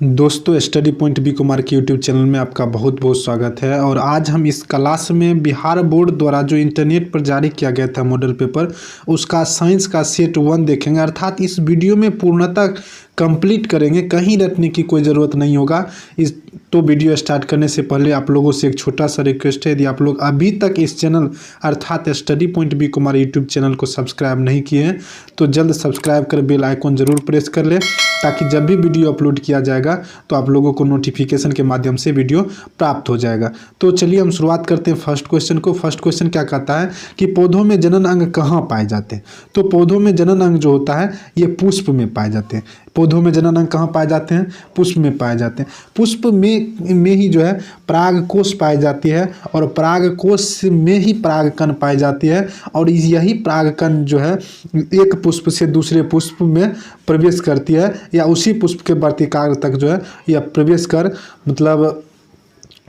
दोस्तों, study point B Kumar के YouTube channel में आपका बहुत बहुत स्वागत है। और आज हम इस क्लास में बिहार बोर्ड द्वारा जो इंटरनेट पर जारी किया गया था मॉडल पेपर, उसका साइंस का सेट 1 देखेंगे। अर्थात इस वीडियो में पूर्णतः कंप्लीट करेंगे, कहीं रटने की कोई ज़रूरत नहीं होगा। इस तो वीडियो स्टार्ट करने से पहले आप लोगों से एक छोटा सा रिक्वेस्ट है, यदि आप लोग अभी तक इस चैनल अर्थात study point B Kumar YouTube channel को सब्सक्राइब नहीं किए हैं तो जल्द सब्सक्राइब कर बेल आइकॉन ज़रूर प्रेस कर ले, ताकि जब भी वीडियो अपलोड किया जाएगा तो आप लोगों को नोटिफिकेशन के माध्यम से वीडियो प्राप्त हो जाएगा। तो चलिए हम शुरुआत करते हैं फर्स्ट क्वेश्चन को। फर्स्ट क्वेश्चन क्या कहता है कि पौधों में जनन अंग कहाँ पाए जाते हैं। तो पौधों में जनन अंग जो होता है ये पुष्प में पाए जाते हैं। पौधों में जनन अंग कहाँ पाए जाते हैं? पुष्प में पाए जाते हैं। पुष्प में ही जो है परागकोश पाई जाती है, और परागकोश में ही परागकण पाई जाती है, और यही परागकण जो है एक पुष्प से दूसरे पुष्प में प्रवेश करती है, या उसी पुष्प के वर्तिकाग्र तक जो है यह प्रवेश कर मतलब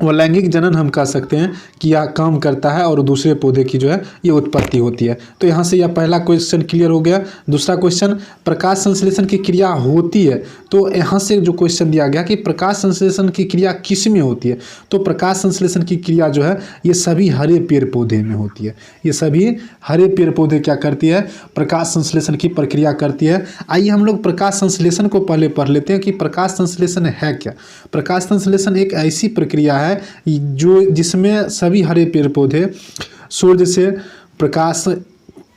वो लैंगिक जनन हम कह सकते हैं कि यह काम करता है, और दूसरे पौधे की जो है ये उत्पत्ति होती है। तो यहाँ से यह पहला क्वेश्चन क्लियर हो गया। दूसरा क्वेश्चन, प्रकाश संश्लेषण की क्रिया होती है। तो यहाँ से जो क्वेश्चन दिया गया कि प्रकाश संश्लेषण की क्रिया किस में होती है, तो प्रकाश संश्लेषण की क्रिया जो है ये सभी हरे पेड़ पौधे में होती है। ये सभी हरे पेड़ पौधे क्या करती है? प्रकाश संश्लेषण की प्रक्रिया करती है। आइए हम लोग प्रकाश संश्लेषण को पहले पढ़ लेते हैं कि प्रकाश संश्लेषण है क्या। प्रकाश संश्लेषण एक ऐसी प्रक्रिया है जो जिसमें सभी हरे पेड़ पौधे सूर्य से प्रकाश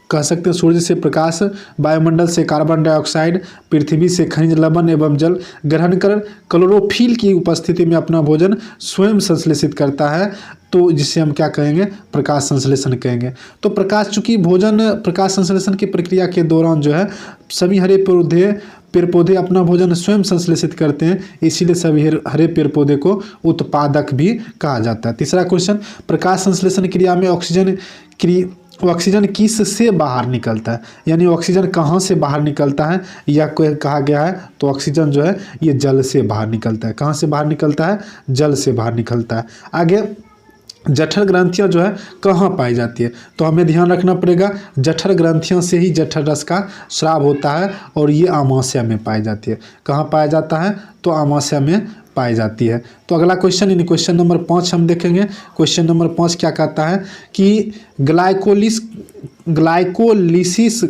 कह सकते हैं, सूर्य से प्रकाश, वायुमंडल से कार्बन डाइऑक्साइड, पृथ्वी से खनिज लवण एवं जल ग्रहण कर क्लोरोफिल की उपस्थिति में अपना भोजन स्वयं संश्लेषित करता है। तो जिसे हम क्या कहेंगे? प्रकाश संश्लेषण कहेंगे। तो प्रकाश चूंकि भोजन प्रकाश संश्लेषण की प्रक्रिया के दौरान जो है सभी हरे पेड़ पौधे अपना भोजन स्वयं संश्लेषित करते हैं, इसीलिए सभी हरे पेड़ पौधे को उत्पादक भी कहा जाता है। तीसरा क्वेश्चन, प्रकाश संश्लेषण क्रिया में ऑक्सीजन किस से बाहर निकलता है, यानी ऑक्सीजन कहाँ से बाहर निकलता है यह कहा गया है। तो ऑक्सीजन जो है ये जल से बाहर निकलता है। कहाँ से बाहर निकलता है? जल से बाहर निकलता है। आगे, जठर ग्रंथियाँ जो है कहाँ पाई जाती है, तो हमें ध्यान रखना पड़ेगा जठर ग्रंथियों से ही जठर रस का स्राव होता है, और ये आमाशय में पाई जाती है। कहाँ पाया जाता है? तो आमाशय में पाई जाती है। तो अगला क्वेश्चन यानी क्वेश्चन नंबर 5 हम देखेंगे। क्वेश्चन नंबर 5 क्या कहता है कि ग्लाइकोलिसिस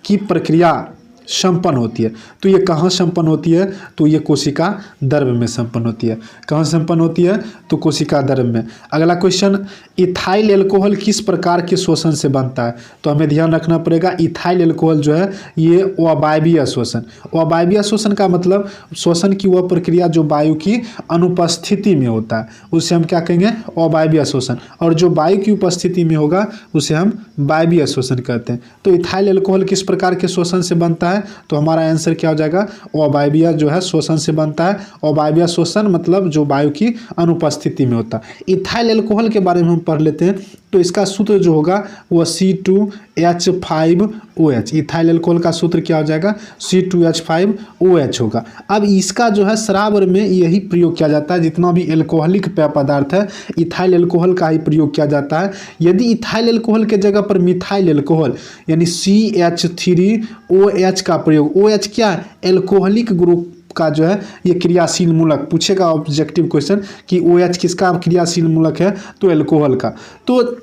की प्रक्रिया संपन्न होती है। तो ये कहाँ संपन्न होती है? तो ये कोशिका द्रव्य में संपन्न होती है। कहाँ संपन्न होती है? तो कोशिका द्रव्य में। अगला क्वेश्चन, इथाइल एल्कोहल किस प्रकार के शोषण से बनता है? तो हमें ध्यान रखना पड़ेगा इथाइल एल्कोहल जो है ये अवायवीय शोषण। अवायवीय शोषण का मतलब शोषण की वह प्रक्रिया जो वायु की अनुपस्थिति में होता है, उसे हम क्या कहेंगे? अवायवीय शोषण। और जो वायु की उपस्थिति में होगा उसे हम वायवीय शोषण कहते हैं। तो इथाइल एल्कोहल किस प्रकार के शोषण से बनता है? तो हमारा आंसर क्या हो जाएगा? अवायवीय जो है शोषण से बनता है। अवायवीय शोषण मतलब जो वायु की अनुपस्थिति में होता है। इथाइल एल्कोहल के बारे में हम पढ़ लेते हैं। तो इसका सूत्र जो होगा वह C2H5OH। इथाइल एल्कोहल का सूत्र क्या हो जाएगा? C2H5OH होगा। अब इसका जो है स्राव में यही प्रयोग किया जाता है। जितना भी एल्कोहलिक पेय पदार्थ है इथाइल एल्कोहल का ही प्रयोग किया जाता है। यदि इथाइल एल्कोहल के जगह पर मिथाइल एल्कोहल यानी CH3OH का प्रयोग, OH क्या है? एल्कोहलिक ग्रुप का जो है ये क्रियाशील मूलक पूछेगा ऑब्जेक्टिव क्वेश्चन कि OH किसका क्रियाशील मूलक है? तो एल्कोहल का। तो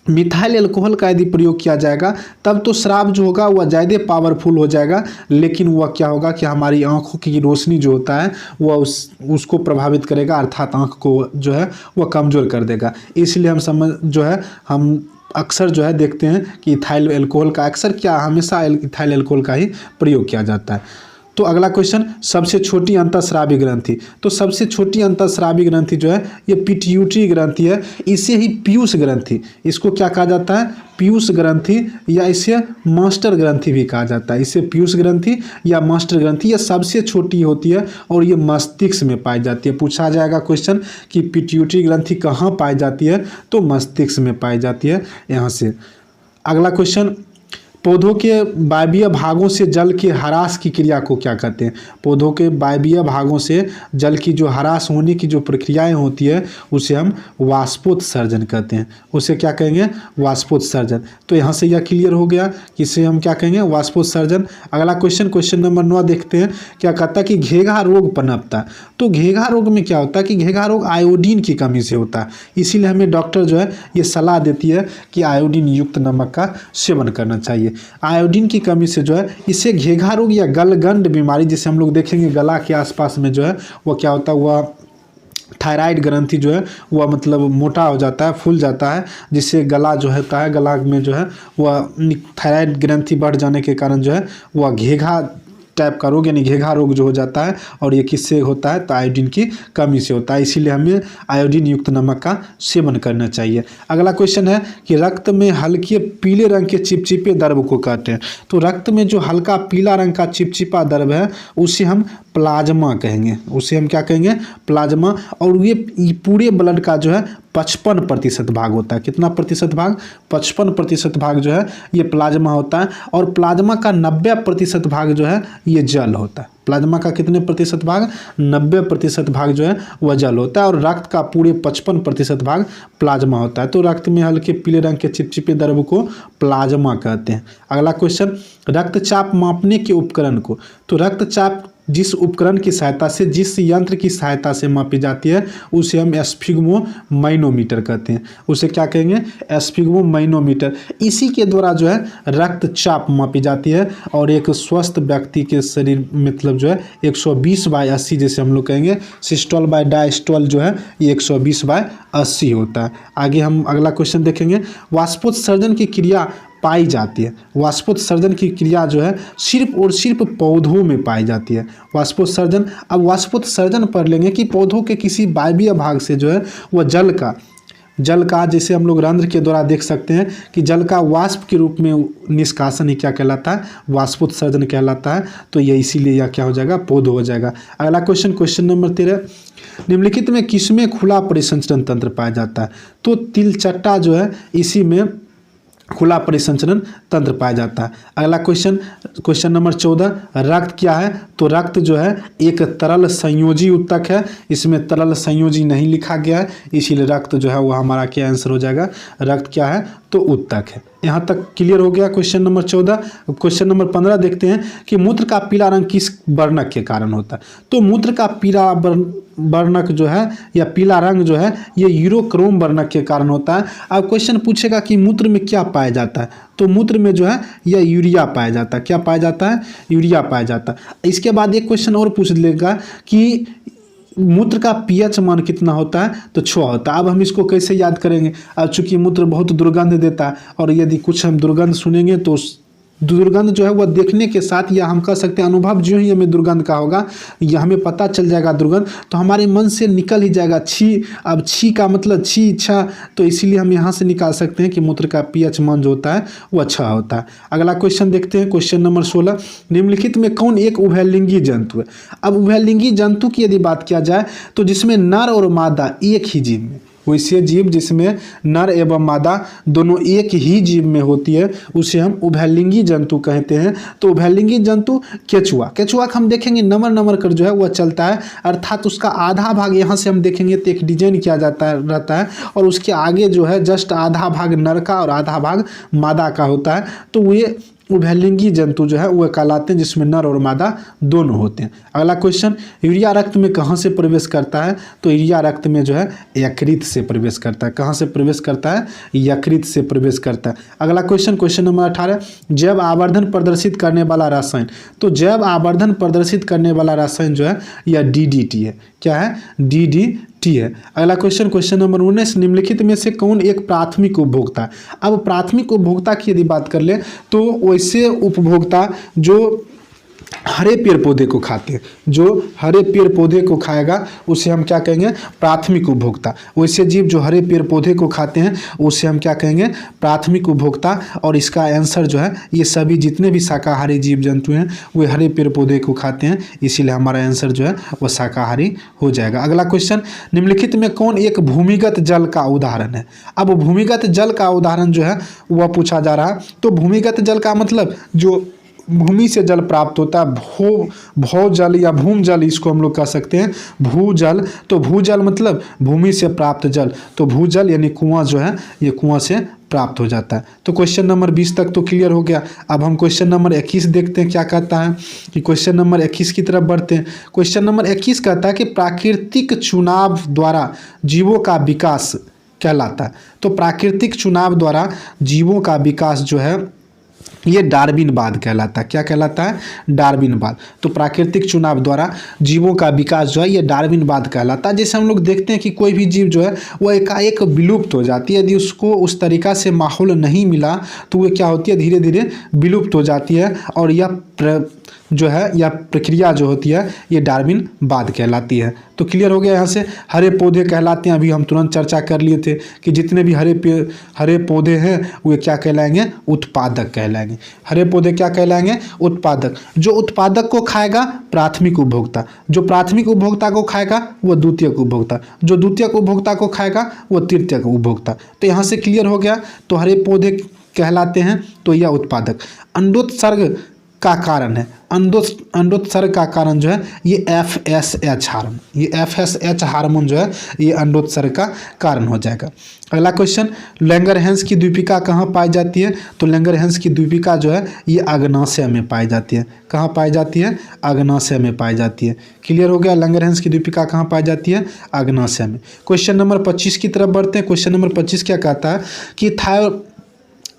मिथाइल एल्कोहल का यदि प्रयोग किया जाएगा तब तो स्राव जो होगा वह ज़्यादा पावरफुल हो जाएगा, लेकिन वह क्या होगा कि हमारी आंखों की रोशनी जो होता है वह उसको प्रभावित करेगा, अर्थात आंख को जो है वह कमज़ोर कर देगा। इसलिए हम अक्सर जो है देखते हैं कि इथाइल एल्कोहल का हमेशा इथाइल एल्कोहल का ही प्रयोग किया जाता है। तो अगला क्वेश्चन, सबसे छोटी अंतःस्रावी ग्रंथि। तो सबसे छोटी अंतःस्रावी ग्रंथि जो है ये पिट्यूटरी ग्रंथि है। इसे ही पीयूष ग्रंथि, इसको क्या कहा जाता है? पीयूष ग्रंथि, या इसे मास्टर ग्रंथि भी कहा जाता है। इसे पीयूष ग्रंथि या मास्टर ग्रंथि, यह सबसे छोटी होती है और ये मस्तिष्क में पाई जाती है। पूछा जाएगा क्वेश्चन कि पिट्यूटरी ग्रंथि कहाँ पाई जाती है? तो मस्तिष्क में पाई जाती है यहाँ से। अगला क्वेश्चन, पौधों के वायवीय भागों से जल के ह्रास की क्रिया को क्या कहते हैं? पौधों के वायवीय भागों से जल की जो ह्रास होने की जो प्रक्रियाएं होती है उसे हम वाष्पोत्सर्जन कहते हैं। उसे क्या कहेंगे? वाष्पोत्सर्जन। तो यहाँ से यह क्लियर हो गया कि इसे हम क्या कहेंगे? वाष्पोत्सर्जन। अगला क्वेश्चन नंबर 9 देखते हैं। क्या कहता है कि घेघा रोग पनपता है। तो घेघा रोग में क्या होता है कि घेघा रोग आयोडीन की कमी से होता है, इसीलिए हमें डॉक्टर जो है ये सलाह देती है कि आयोडीन युक्त नमक का सेवन करना चाहिए। आयोडीन की कमी से जो है इसे घेघा रोग या गलगंड बीमारी, जिसे हम लोग देखेंगे गला के आसपास में जो है वो क्या होता है, वह थायराइड ग्रंथि जो है वह मतलब मोटा हो जाता है, फूल जाता है, जिससे गला जो होता है, गला में जो है वह थायराइड ग्रंथि बढ़ जाने के कारण जो है वह घेघा टाइप का रोग यानी घेघा रोग जो हो जाता है। और ये किससे होता है? तो आयोडीन की कमी से होता है, इसीलिए हमें आयोडीन युक्त नमक का सेवन करना चाहिए। अगला क्वेश्चन है कि रक्त में हल्के पीले रंग के चिपचिपे द्रव को कहते हैं। तो रक्त में जो हल्का पीला रंग का चिपचिपा द्रव है उसे हम प्लाज्मा कहेंगे। उसे हम क्या कहेंगे? प्लाज्मा। और ये पूरे ब्लड का जो है 55% भाग होता है। कितना प्रतिशत भाग? 55% भाग जो है ये प्लाज्मा होता है। और प्लाज्मा का 90% भाग जो है ये जल होता है। प्लाज्मा का कितने प्रतिशत भाग? 90% भाग जो है वह जल होता है। और रक्त का पूरे 55% भाग प्लाज्मा होता है। तो रक्त में हल्के पीले रंग के चिपचिपे द्रव को प्लाज्मा कहते हैं। अगला क्वेश्चन, रक्तचाप मापने के उपकरण को। तो रक्तचाप जिस उपकरण की सहायता से, जिस यंत्र की सहायता से मापी जाती है उसे हम स्फिग्मोमाइनोमीटर कहते हैं। उसे क्या कहेंगे? स्फिग्मोमाइनोमीटर। इसी के द्वारा जो है रक्तचाप मापी जाती है। और एक स्वस्थ व्यक्ति के शरीर मतलब जो है 120/80 जैसे हम लोग कहेंगे, सिस्टोल बाय डायस्टोल जो है ये 120/80 होता है। आगे हम अगला क्वेश्चन देखेंगे। वाष्पोत्सर्जन की क्रिया पाई जाती है। वाष्पोत्सर्जन की क्रिया जो है सिर्फ और सिर्फ पौधों में पाई जाती है। वाष्पोत्सर्जन, अब वाष्पोत्सर्जन पढ़ लेंगे कि पौधों के किसी वायवीय भाग से जो है वह जल का जैसे हम लोग रंध्र के द्वारा देख सकते हैं कि जल का वाष्प के रूप में निष्कासन ही क्या कहलाता है? वाष्पोत्सर्जन कहलाता है। तो ये इसीलिए यह क्या हो जाएगा? पौध हो जाएगा। अगला क्वेश्चन नंबर 13, निम्नलिखित में किसमें खुला परिसंचरण तंत्र पाया जाता है? तो तिलचट्टा जो है इसी में खुला परिसंचरण तंत्र पाया जाता है। अगला क्वेश्चन नंबर 14, रक्त क्या है? तो रक्त जो है एक तरल संयोजी उत्तक है। इसमें तरल संयोजी नहीं लिखा गया है, इसीलिए रक्त जो है वो हमारा क्या आंसर हो जाएगा? रक्त क्या है? तो उत्तक है। यहाँ तक क्लियर हो गया क्वेश्चन नंबर 14। क्वेश्चन नंबर 15 देखते हैं कि मूत्र का पीला रंग किस वर्णक के कारण होता है? तो मूत्र का पीला वर्णक जो है या पीला रंग जो है ये यूरोक्रोम वर्णक के कारण होता है। अब क्वेश्चन पूछेगा कि मूत्र में क्या पाया जाता है? तो मूत्र में जो है यह यूरिया पाया जाता है। क्या पाया जाता है? यूरिया पाया जाता है। इसके बाद एक क्वेश्चन और पूछ लेगा कि मूत्र का पीएच मान कितना होता है? तो 6 होता है। अब हम इसको कैसे याद करेंगे? अब चूंकि मूत्र बहुत दुर्गंध देता है और यदि कुछ हम दुर्गंध सुनेंगे तो दुर्गंध जो है वह देखने के साथ या हम कह सकते हैं अनुभव जो ही हमें दुर्गंध का होगा या हमें पता चल जाएगा दुर्गंध, तो हमारे मन से निकल ही जाएगा छी। अब छी का मतलब छी इच्छा, तो इसीलिए हम यहाँ से निकाल सकते हैं कि मूत्र का पीएच मान जो होता है वो अच्छा होता है। अगला क्वेश्चन देखते हैं क्वेश्चन नंबर 16, निम्नलिखित में कौन एक उभयलिंगी जंतु है? अब उभयलिंगी जंतु की यदि बात किया जाए तो जिसमें नर और मादा एक ही जीव में, वैसे जीव जिसमें नर एवं मादा दोनों एक ही जीव में होती है उसे हम उभयलिंगी जंतु कहते हैं। तो उभयलिंगी जंतु केचुआ का हम देखेंगे नंबर कर जो है वह चलता है, अर्थात उसका आधा भाग यहाँ से हम देखेंगे तो एक डिजाइन किया जाता है रहता है और उसके आगे जो है जस्ट आधा भाग नर का और आधा भाग मादा का होता है। तो ये उभयलिंगी जंतु जो है वह कहलाते हैं जिसमें नर और मादा दोनों होते हैं। अगला क्वेश्चन, यूरिया रक्त में कहाँ से प्रवेश करता है? तो यूरिया रक्त में जो है यकृत से प्रवेश करता है। कहाँ से प्रवेश करता है? यकृत से प्रवेश करता है। अगला क्वेश्चन नंबर 18, जैव आवर्धन प्रदर्शित करने वाला रसायन। तो जैव आवर्धन प्रदर्शित करने वाला रसायन जो है यह DDT है। क्या है? DDT है। अगला क्वेश्चन नंबर 19, निम्नलिखित में से कौन एक प्राथमिक उपभोक्ता है? अब प्राथमिक उपभोक्ता की यदि बात कर ले तो वैसे उपभोक्ता जो हरे पेड़ पौधे को खाते हैं, जो हरे पेड़ पौधे को खाएगा उसे हम क्या कहेंगे, प्राथमिक उपभोक्ता। वैसे जीव जो हरे पेड़ पौधे को खाते हैं उसे हम क्या कहेंगे, प्राथमिक उपभोक्ता। और इसका आंसर जो है, ये सभी जितने भी शाकाहारी जीव जंतु हैं वे हरे पेड़ पौधे को खाते हैं, इसीलिए हमारा आंसर जो है वह शाकाहारी हो जाएगा। अगला क्वेश्चन, निम्नलिखित में कौन एक भूमिगत जल का उदाहरण है। अब भूमिगत जल का उदाहरण जो है वह पूछा जा रहा है। तो भूमिगत जल का मतलब जो भूमि से जल प्राप्त होता है, भूजल या भूम जल इसको हम लोग कह सकते हैं, भूजल। तो भूजल मतलब भूमि से प्राप्त जल, तो भूजल यानी कुआं जो है ये कुआं से प्राप्त हो जाता है। तो क्वेश्चन नंबर 20 तक तो क्लियर हो गया। अब हम क्वेश्चन नंबर 21 देखते हैं क्या कहता है, कि क्वेश्चन नंबर 21 की तरफ बढ़ते हैं। क्वेश्चन नंबर 21 कहता है कि प्राकृतिक चुनाव द्वारा जीवों का विकास कहलाता है। तो प्राकृतिक चुनाव द्वारा जीवों का विकास जो है ये डार्विनवाद कहलाता है। क्या कहलाता है, डार्विनवाद। तो प्राकृतिक चुनाव द्वारा जीवों का विकास जो है ये डार्विनवाद कहलाता है। जैसे हम लोग देखते हैं कि कोई भी जीव जो है वो एकाएक विलुप्त हो जाती है, यदि उसको उस तरीका से माहौल नहीं मिला तो वो क्या होती है, धीरे धीरे विलुप्त हो जाती है। और यह जो है यह प्रक्रिया जो होती है ये डार्विनवाद कहलाती है। तो क्लियर हो गया यहाँ से। हरे पौधे कहलाते हैं, अभी हम तुरंत चर्चा कर लिए थे कि जितने भी हरे पौधे हैं वे क्या कहलाएंगे, उत्पादक कहलाएंगे। हरे पौधे क्या कहलाएंगे, उत्पादक। जो उत्पादक को खाएगा प्राथमिक उपभोक्ता, जो प्राथमिक उपभोक्ता को खाएगा वो द्वितीयक उपभोक्ता, जो द्वितीयक उपभोक्ता को खाएगा वो तृतीयक उपभोक्ता। तो यहाँ से क्लियर हो गया। तो हरे पौधे कहलाते हैं तो यह उत्पादक। अंडोत्सर्ग का कारण है, अंडोत्सर्ग का कारण जो है ये FSH हार्मोन, ये FSH हार्मोन जो है ये अंडोत्सर्ग का कारण हो जाएगा। अगला क्वेश्चन, लैंगरहैंस की द्वीपिका कहाँ पाई जाती है। तो लैंगरहैंस की द्वीपिका जो है ये अग्नाशय में पाई जाती है। कहाँ पाई जाती है, अग्नाशय में पाई जाती है। क्लियर हो गया, लैंगरहैंस की द्वीपिका कहाँ पाई जाती है, अग्नाशय में। क्वेश्चन नंबर 25 की तरफ बढ़ते हैं। क्वेश्चन नंबर 25 क्या कहता है कि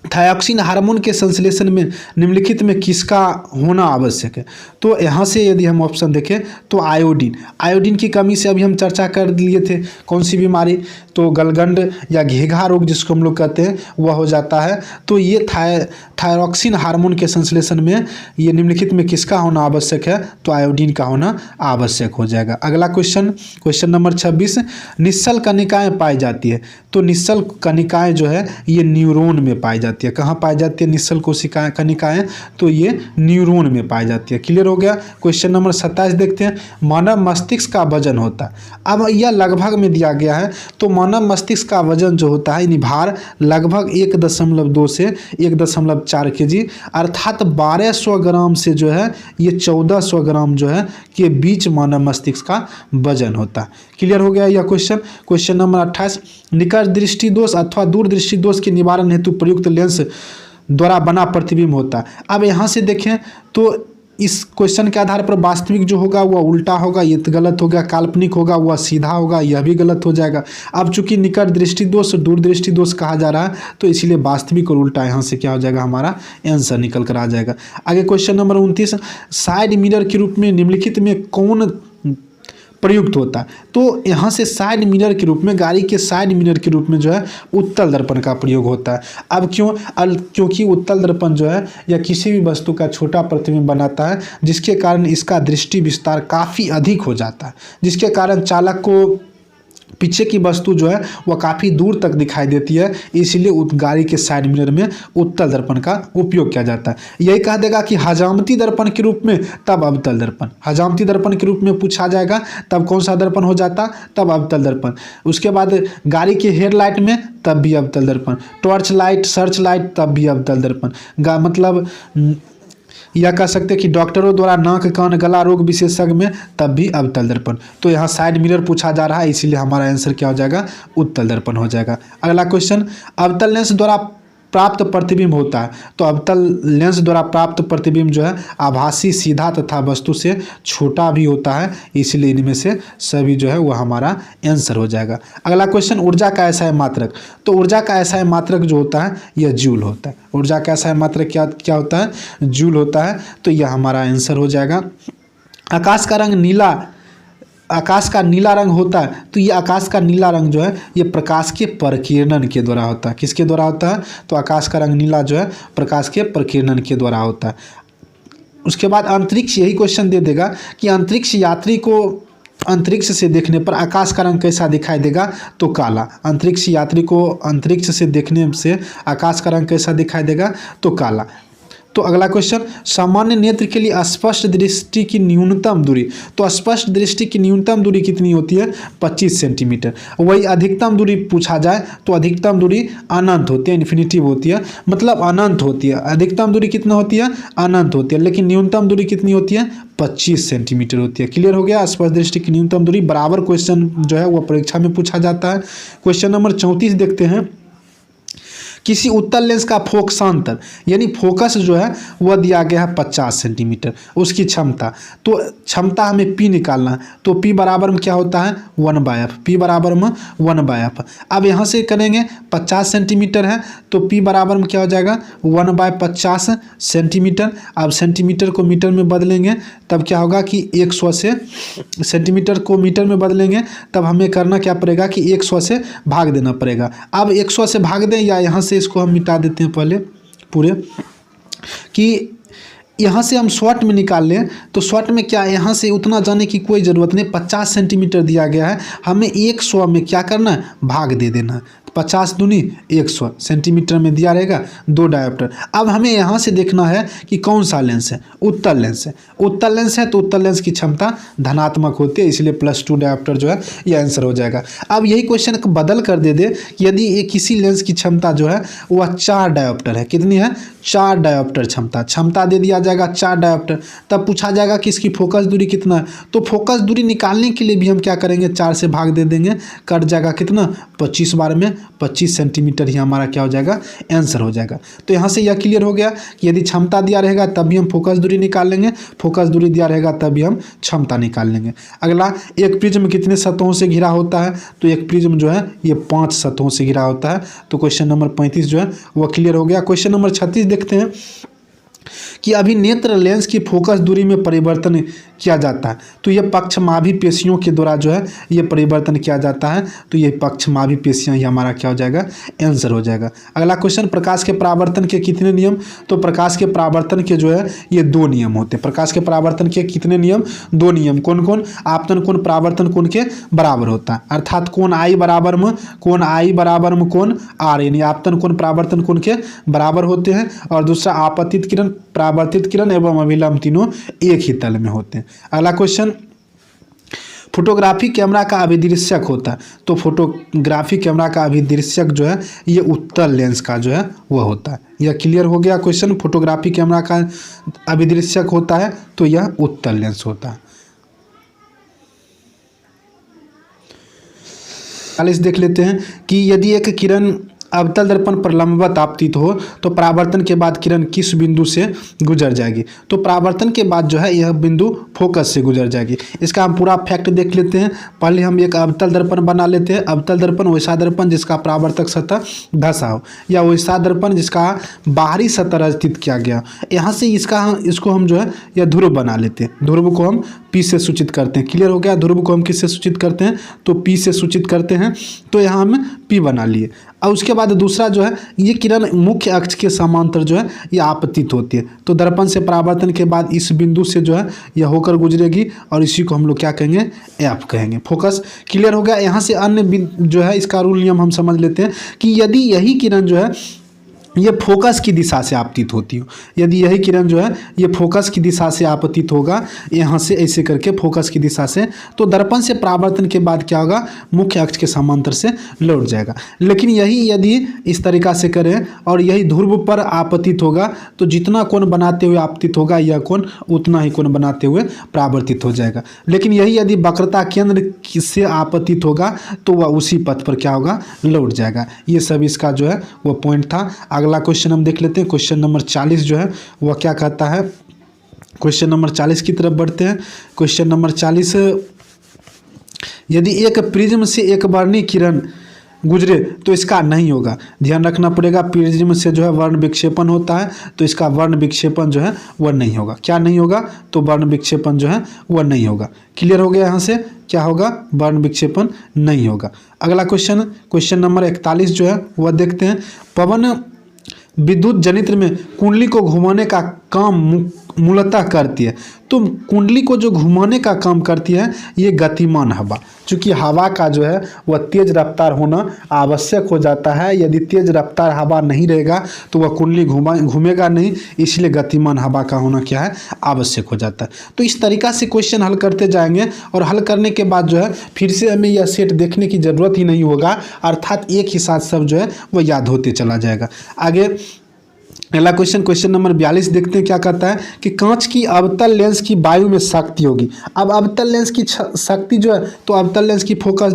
थायॉक्सिन हार्मोन के संश्लेषण में निम्नलिखित में किसका होना आवश्यक है। तो यहाँ से यदि हम ऑप्शन देखें तो आयोडीन की कमी से अभी हम चर्चा कर लिए थे। कौन सी बीमारी, तो गलगंड या घेघा रोग जिसको हम लोग कहते हैं वह हो जाता है। तो ये थायरॉक्सिन हार्मोन के संश्लेषण में ये निम्नलिखित में किसका होना आवश्यक है, तो आयोडीन का होना आवश्यक हो जाएगा। अगला क्वेश्चन, क्वेश्चन नंबर 26, निश्चल कणिकाएँ पाई जाती है। तो निश्चल कणिकाएँ जो है ये न्यूरॉन में पाई जाती है। कहाँ पाई जाती है निश्चल कोशिकाएं कणिकाएँ, तो ये न्यूरॉन में पाई जाती है। क्लियर हो गया। क्वेश्चन नंबर 27 देखते हैं, मानव मस्तिष्क का वजन होता है। अब यह लगभग में दिया गया है। तो मानव मस्तिष्क का वजन जो होता है यानी भार लगभग 1.2 से 1.4 kg, अर्थात 1200 ग्राम से जो है ये 1400 ग्राम जो है के बीच मानव मस्तिष्क का वजन होता है। क्लियर हो गया यह क्वेश्चन। क्वेश्चन नंबर 28, निकट दृष्टि दोष अथवा दूर दृष्टि दोष के निवारण हेतु प्रयुक्त लेंस द्वारा बना प्रतिबिंब होता है। अब यहाँ से देखें तो इस क्वेश्चन के आधार पर वास्तविक जो होगा वह उल्टा होगा, ये तो गलत हो गया। काल्पनिक होगा वह सीधा होगा, यह भी गलत हो जाएगा। अब चूंकि निकट दृष्टि दोष और दूर दृष्टि दोष कहा जा रहा है तो इसीलिए वास्तविक और उल्टा यहाँ से क्या हो जाएगा, हमारा आंसर निकल कर आ जाएगा। आगे क्वेश्चन नंबर 29, साइड मिरर के रूप में निम्नलिखित में कौन प्रयुक्त होता है। तो यहाँ से साइड मिरर के रूप में, गाड़ी के साइड मिरर के रूप में जो है उत्तल दर्पण का प्रयोग होता है। अब क्योंकि उत्तल दर्पण जो है या किसी भी वस्तु का छोटा प्रतिबिंब बनाता है जिसके कारण इसका दृष्टि विस्तार काफ़ी अधिक हो जाता है, जिसके कारण चालक को पीछे की वस्तु जो है वह काफ़ी दूर तक दिखाई देती है। इसलिए गाड़ी के साइड मिरर में उत्तल दर्पण का उपयोग किया जाता है। यही कह देगा कि हजामती दर्पण के रूप में, तब अवतल दर्पण। हजामती दर्पण के रूप में पूछा जाएगा तब कौन सा दर्पण हो जाता, तब अवतल दर्पण। उसके बाद गाड़ी के हेडलाइट में तब भी अवतल दर्पण, टॉर्च लाइट, सर्च लाइट तब भी अवतल दर्पण। मतलब या कह सकते हैं कि डॉक्टरों द्वारा नाक कान गला रोग विशेषज्ञ में तब भी अवतल दर्पण। तो यहाँ साइड मिरर पूछा जा रहा है इसीलिए हमारा आंसर क्या हो जाएगा, उत्तल दर्पण हो जाएगा। अगला क्वेश्चन, अवतल लेंस द्वारा प्राप्त प्रतिबिंब होता है। तो अवतल लेंस द्वारा प्राप्त प्रतिबिंब जो है आभासी, सीधा तथा वस्तु से छोटा भी होता है, इसलिए इनमें से सभी जो है वह हमारा आंसर हो जाएगा। अगला क्वेश्चन, ऊर्जा का ऐसा मात्रक। तो ऊर्जा का ऐसा मात्रक जो होता है यह जूल होता है। ऊर्जा का ऐसा मात्रक क्या होता है, जूल होता है। तो यह हमारा आंसर हो जाएगा। आकाश का रंग नीला, आकाश का नीला रंग होता है। तो ये आकाश का नीला रंग जो है ये प्रकाश के प्रकीर्णन के द्वारा होता है। किसके द्वारा होता है, तो आकाश का रंग नीला जो है प्रकाश के प्रकीर्णन के द्वारा होता है। उसके बाद अंतरिक्ष, यही क्वेश्चन दे देगा कि अंतरिक्ष यात्री को अंतरिक्ष से देखने पर आकाश का रंग कैसा दिखाई देगा, तो काला। अंतरिक्ष यात्री को अंतरिक्ष से देखने से आकाश का रंग कैसा दिखाई देगा, तो काला। तो अगला क्वेश्चन, सामान्य नेत्र के लिए स्पष्ट दृष्टि की न्यूनतम दूरी, तो स्पष्ट दृष्टि की न्यूनतम दूरी कितनी होती है, 25 सेंटीमीटर। वही अधिकतम दूरी पूछा जाए तो अधिकतम दूरी अनंत होती है, इन्फिनिटिव होती है, मतलब अनंत होती है। अधिकतम दूरी कितना होती है, अनंत होती है, लेकिन न्यूनतम दूरी कितनी होती है, 25 सेंटीमीटर होती है। क्लियर हो गया, स्पष्ट दृष्टि की न्यूनतम दूरी बराबर क्वेश्चन जो है वह परीक्षा में पूछा जाता है। क्वेश्चन नंबर 34 देखते हैं। किसी उत्तल लेंस का फोकसांतर यानी फोकस जो है वह दिया गया है 50 सेंटीमीटर। उसकी क्षमता, तो क्षमता हमें पी निकालना है, तो पी बराबर में क्या होता है, 1/f। पी बराबर में 1/f। अब यहाँ से करेंगे 50 सेंटीमीटर है, तो पी बराबर में क्या हो जाएगा, 1/50 सेंटीमीटर। अब सेंटीमीटर को मीटर में बदलेंगे तब क्या होगा कि 100 से, सेंटीमीटर को मीटर में बदलेंगे तब हमें करना क्या पड़ेगा कि 100 से भाग देना पड़ेगा। अब 100 से भाग दें या यहाँ से इसको हम मिटा देते हैं पहले पूरे, कि यहाँ से हम शॉर्ट में निकाल लें तो शॉर्ट में क्या, यहाँ से उतना जाने की कोई ज़रूरत नहीं। 50 सेंटीमीटर दिया गया है, हमें 100 में क्या करना है, भाग दे देना है। 50 दूनी 100 सेंटीमीटर में दिया रहेगा 2 डायोप्टर। अब हमें यहाँ से देखना है कि कौन सा लेंस है, उत्तल लेंस है। उत्तल लेंस है तो उत्तल लेंस की क्षमता धनात्मक होती है, इसलिए +2 डायोप्टर जो है ये आंसर हो जाएगा। अब यही क्वेश्चन को बदल कर दे दे कि यदि ये किसी लेंस की क्षमता जो है वह 4 डायोप्टर है, कितनी है, 4 डायोप्टर क्षमता दे दिया जाएगा 4 डायोप्टर। तब पूछा जाएगा कि इसकी फोकस दूरी कितना है, तो फोकस दूरी निकालने के लिए भी हम क्या करेंगे, 4 से भाग दे देंगे, कट जाएगा कितना, 25 बार में 25 सेंटीमीटर ही हमारा क्या हो जाएगा, आंसर हो जाएगा। तो यहाँ से यह क्लियर हो गया कि यदि क्षमता दिया रहेगा तब भी हम फोकस दूरी निकाल लेंगे, फोकस दूरी दिया रहेगा तब भी हम क्षमता निकाल लेंगे। अगला, एक प्रिज्म कितने सतहों से घिरा होता है, तो एक प्रिज्म जो है ये 5 सतहों से घिरा होता है। तो क्वेश्चन नंबर 35 जो है वह क्लियर हो गया। क्वेश्चन नंबर 36 देखते हैं कि अभिनेत्र लेंस की फोकस दूरी में परिवर्तन किया जाता है, तो यह पक्षमाभी पेशियों के द्वारा जो है ये परिवर्तन किया जाता है। तो ये पक्षमाभी पेशियां ही हमारा क्या हो जाएगा, आंसर हो जाएगा। अगला क्वेश्चन, प्रकाश के परावर्तन के कितने नियम, तो प्रकाश के परावर्तन के जो है ये 2 नियम होते हैं। प्रकाश के परावर्तन के कितने नियम, 2 नियम। कौन कौन, आपतन कोण परावर्तन कोण के बराबर होता है, अर्थात कोण I बराबर में कोण R, यानी आपतन कोण परावर्तन कोण के बराबर होते हैं। और दूसरा, आपतित किरण, परावर्तित किरण एवं अभिलंब तीनों एक ही तल में होते हैं। अगला क्वेश्चन, फोटोग्राफी कैमरा का अभिदृश्यक होता है, तो फोटोग्राफी कैमरा का अभिदृश्यक जो है ये उत्तल लेंस का जो है वह होता है। यह क्लियर हो गया क्वेश्चन, फोटोग्राफी कैमरा का अभिदृश्यक होता है तो यह उत्तल लेंस होता है। 40 देख लेते हैं कि यदि एक किरण अवतल दर्पण पर लंबवत आपतित हो तो परावर्तन के बाद किरण किस बिंदु से गुजर जाएगी, तो परावर्तन के बाद जो है यह बिंदु फोकस से गुजर जाएगी। इसका हम पूरा फैक्ट देख लेते हैं। पहले हम एक अवतल दर्पण बना लेते हैं। अवतल दर्पण वैसा दर्पण जिसका परावर्तक सतह धंसा हो, या वैसा दर्पण जिसका बाहरी सतह स्थित किया गया। यहाँ से इसको हम जो है यह ध्रुव बना लेते हैं। ध्रुव को हम P से सूचित करते हैं। क्लियर हो गया, ध्रुव को हम किससे सूचित करते हैं, तो P से सूचित करते हैं। तो यहाँ हम P बना लिए। और उसके बाद दूसरा जो है ये किरण मुख्य अक्ष के समांतर जो है ये आपतित होती है, तो दर्पण से परावर्तन के बाद इस बिंदु से जो है यह होकर गुजरेगी और इसी को हम लोग क्या कहेंगे, F कहेंगे। फोकस क्लियर हो गया। यहाँ से अन्य जो है इसका रूल नियम हम समझ लेते हैं कि यदि यही किरण जो है ये फोकस की दिशा से आपतित होती हो, यदि यही किरण जो है ये फोकस की दिशा से आपतित होगा, यहाँ से ऐसे करके फोकस की दिशा से, तो दर्पण से परावर्तन के बाद क्या होगा, मुख्य अक्ष के समांतर से लौट जाएगा। लेकिन यही यदि इस तरीका से करें और यही ध्रुव पर आपतित होगा तो जितना कोण बनाते हुए आपतित होगा यह कोण उतना ही कोण बनाते हुए परावर्तित हो जाएगा। लेकिन यही यदि वक्रता केंद्र से आपतित होगा तो वह उसी पथ पर क्या होगा, लौट जाएगा। ये सब इसका जो है वह पॉइंट था। अगला क्वेश्चन हम देख लेते हैं। क्वेश्चन नंबर 40 जो है वह क्या कहता है, क्वेश्चन नंबर 40 की तरफ बढ़ते हैं। क्वेश्चन नंबर 40, यदि एक प्रिज्म से एक वर्णी किरण गुजरे तो इसका नहीं होगा। ध्यान रखना पड़ेगा, प्रिज्म से जो है वर्ण विक्षेपण होता है तो इसका वर्ण विक्षेपण जो है वह नहीं होगा। क्या नहीं होगा, तो वर्ण विक्षेपण जो है वह नहीं होगा। क्लियर हो गया। यहाँ से क्या होगा, वर्ण विक्षेपण नहीं होगा। अगला क्वेश्चन, क्वेश्चन नंबर 41 जो है वह देखते हैं। पवन विद्युत जनित्र में कुंडली को घुमाने का काम मूलतः करती है। तो कुंडली को जो घुमाने का काम करती है ये गतिमान हवा, चूँकि हवा का जो है वह तेज रफ्तार होना आवश्यक हो जाता है। यदि तेज रफ्तार हवा नहीं रहेगा तो वह कुंडली घूमेगा नहीं, इसलिए गतिमान हवा का होना क्या है, आवश्यक हो जाता है। तो इस तरीक़ा से क्वेश्चन हल करते जाएंगे और हल करने के बाद जो है फिर से हमें यह सेट देखने की ज़रूरत ही नहीं होगा, अर्थात एक ही साथ सब जो है वह याद होते चला जाएगा। आगे अगला क्वेश्चन नंबर 42 देखते हैं क्या कहता है कि कांच की अवतल लेंस की वायु में शक्ति होगी। अब अवतल लेंस की शक्ति जो है, तो अवतल लेंस की फोकस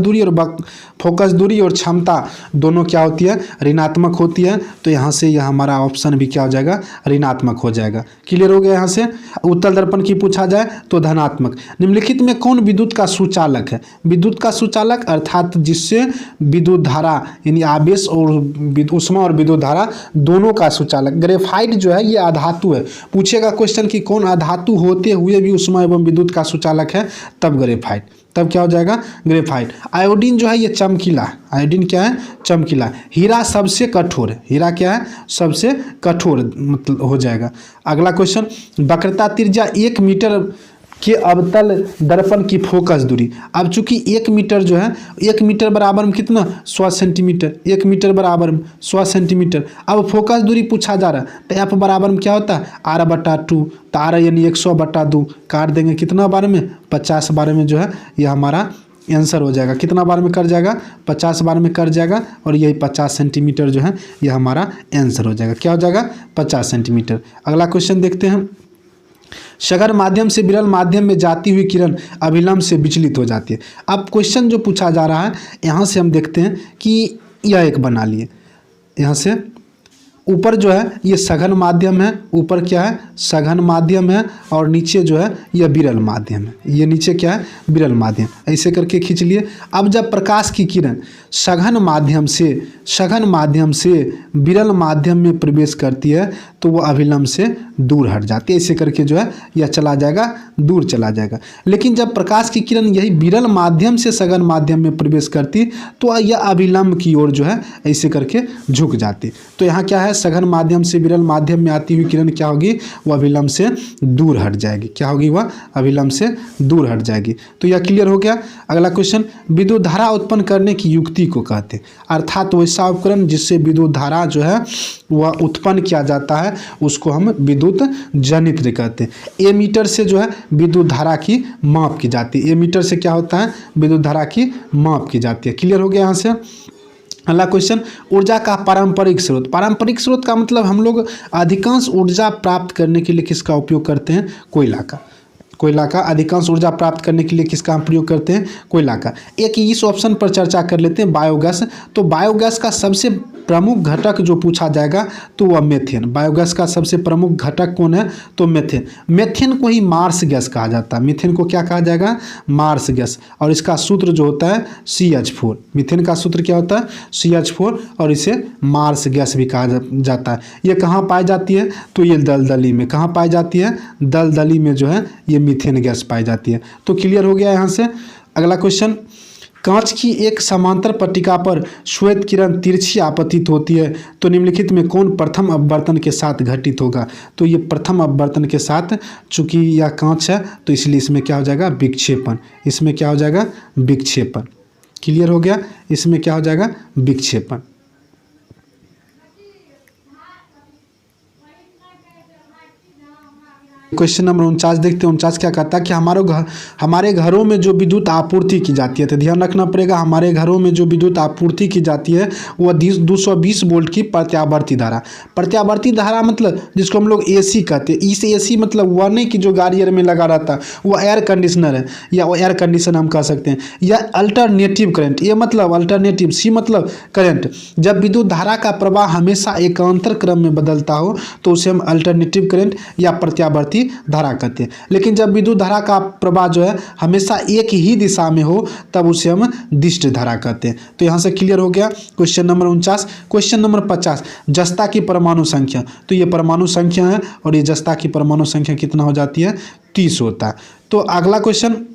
दूरी और क्षमता दोनों क्या होती है, ऋणात्मक होती है। तो यहाँ से यह हमारा ऑप्शन भी क्या हो जाएगा, ऋणात्मक हो जाएगा। क्लियर हो गया। यहाँ से उत्तल दर्पण की पूछा जाए तो धनात्मक। निम्नलिखित में कौन विद्युत का सुचालक है? विद्युत का सुचालक अर्थात जिससे विद्युत धारा यानी आवेश और ऊष्मा और विद्युत धारा दोनों का सुचालक। ग्रेफाइट जो है ये अधातु है। पूछेगा क्वेश्चन कि कौन अधातु होते हुए भी ऊष्मा एवं विद्युत का सुचालक है, तब ग्रेफाइट, तब क्या हो जाएगा, ग्रेफाइट। आयोडीन जो है ये चमकीला है। आयोडीन क्या है, चमकीला। हीरा सबसे कठोर है। हीरा क्या है, सबसे कठोर मतलब हो जाएगा। अगला क्वेश्चन, वक्रता त्रिज्या 1 मीटर के अवतल दर्पण की फोकस दूरी। अब चूंकि 1 मीटर जो है, 1 मीटर बराबर में कितना, 100 सेंटीमीटर। 1 मीटर बराबर में 100 सेंटीमीटर। अब फोकस दूरी पूछा जा रहा है तो एफ बराबर में क्या होता है, r/2। तो r यानी 100/2 काट देंगे कितना बार में, 50 बार में जो है यह हमारा आंसर हो जाएगा। कितना बार में कर जाएगा, 50 बार में कर जाएगा। और यही 50 सेंटीमीटर जो है यह हमारा आंसर हो जाएगा। क्या हो जाएगा, 50 सेंटीमीटर। अगला क्वेश्चन देखते हैं। सघन माध्यम से विरल माध्यम में जाती हुई किरण अभिलंब से विचलित हो जाती है। अब क्वेश्चन जो पूछा जा रहा है यहाँ से हम देखते हैं कि यह एक बना लिए। यहाँ से ऊपर जो है ये सघन माध्यम है, ऊपर क्या है, सघन माध्यम है, और नीचे जो है यह विरल माध्यम है। ये नीचे क्या है, विरल माध्यम। ऐसे करके खींच लिए। अब जब प्रकाश की किरण सघन माध्यम से विरल माध्यम में प्रवेश करती है तो वह अभिलंब से दूर हट जाती है। ऐसे करके जो है यह चला जाएगा, दूर चला जाएगा। लेकिन जब प्रकाश की किरण यही विरल माध्यम से सघन माध्यम में प्रवेश करती तो यह अभिलंब की ओर जो है ऐसे करके झुक जाती। तो यहाँ क्या है, सघन माध्यम से विरल माध्यम में आती हुई किरण क्या होगी, वह अभिलंब से दूर हट जाएगी। क्या होगी, वह अभिलंब से दूर हट जाएगी। तो यह क्लियर हो गया। अगला क्वेश्चन, विद्युत धारा उत्पन्न करने की युक्ति को कहते हैं, अर्थात वैसा उपकरण जिससे विद्युत धारा जो है वह उत्पन्न किया जाता है उसको हम विद्युत जनित्र कहते हैं। एमीटर से जो है विद्युत धारा की माप की जाती है। एमीटर से क्या होता है, विद्युत धारा की माप की जाती है। क्लियर हो गया। यहाँ से अगला क्वेश्चन, ऊर्जा का पारंपरिक स्रोत। पारंपरिक स्रोत का मतलब हम लोग अधिकांश ऊर्जा प्राप्त करने के लिए किसका उपयोग करते हैं, कोयला का अधिकांश ऊर्जा प्राप्त करने के लिए किसका हम प्रयोग करते हैं, कोयला का। एक इस ऑप्शन पर चर्चा कर लेते हैं, बायोगैस। तो बायोगैस का सबसे प्रमुख घटक जो पूछा जाएगा तो वह मेथेन। बायोगैस का सबसे प्रमुख घटक कौन है, तो मेथेन। मेथेन को ही मार्स गैस कहा जाता है। मेथेन को क्या कहा जाएगा, मार्स गैस। और इसका सूत्र जो होता है CH4। मीथेन का सूत्र क्या होता है, CH4, और इसे मार्स गैस भी कहा जाता है। ये कहाँ पाई जाती है, तो ये दलदली में। कहाँ पाई जाती है, दलदली में जो है ये मीथेन गैस पाई जाती है। तो क्लियर हो गया यहाँ से। अगला क्वेश्चन, कांच की एक समांतर पट्टिका पर श्वेत किरण तिरछी आपतित होती है तो निम्नलिखित में कौन प्रथम अपवर्तन के साथ घटित होगा। तो ये प्रथम अपवर्तन के साथ, चूंकि यह कांच है तो इसलिए इसमें क्या हो जाएगा, विक्षेपण। इसमें क्या हो जाएगा, विक्षेपण। क्लियर हो गया। इसमें क्या हो जाएगा, विक्षेपण। क्वेश्चन नंबर 49 देखते हैं। 49 क्या कहता है कि हमारे घरों में जो विद्युत आपूर्ति की जाती है, तो ध्यान रखना पड़ेगा, हमारे घरों में जो विद्युत आपूर्ति की जाती है वह 220 वोल्ट की प्रत्यावर्ती धारा। प्रत्यावर्ती धारा मतलब जिसको हम लोग AC कहते हैं। इस AC मतलब वह नहीं कि जो गाड़ियर में लगा रहता है, वह एयर कंडीशनर है, या वो एयर कंडीशन हम कह सकते हैं। या अल्टरनेटिव करंट, ये मतलब अल्टरनेटिव, C मतलब करंट। जब विद्युत धारा का प्रवाह हमेशा एकांतर क्रम में बदलता हो तो उसे हम अल्टरनेटिव करंट या प्रत्यावर्ती धारा कहते हैं। लेकिन जब विद्युत धारा का प्रवाह जो है हमेशा एक ही दिशा में हो तब उसे हम दिष्ट धारा कहते हैं। तो यहाँ से क्लियर हो गया क्वेश्चन नंबर 49। क्वेश्चन नंबर 50, जस्ता की परमाणु संख्या। तो ये परमाणु संख्या है और ये जस्ता की परमाणु संख्या कितना हो जाती है, 30 होता है। तो अगला क्वेश्चन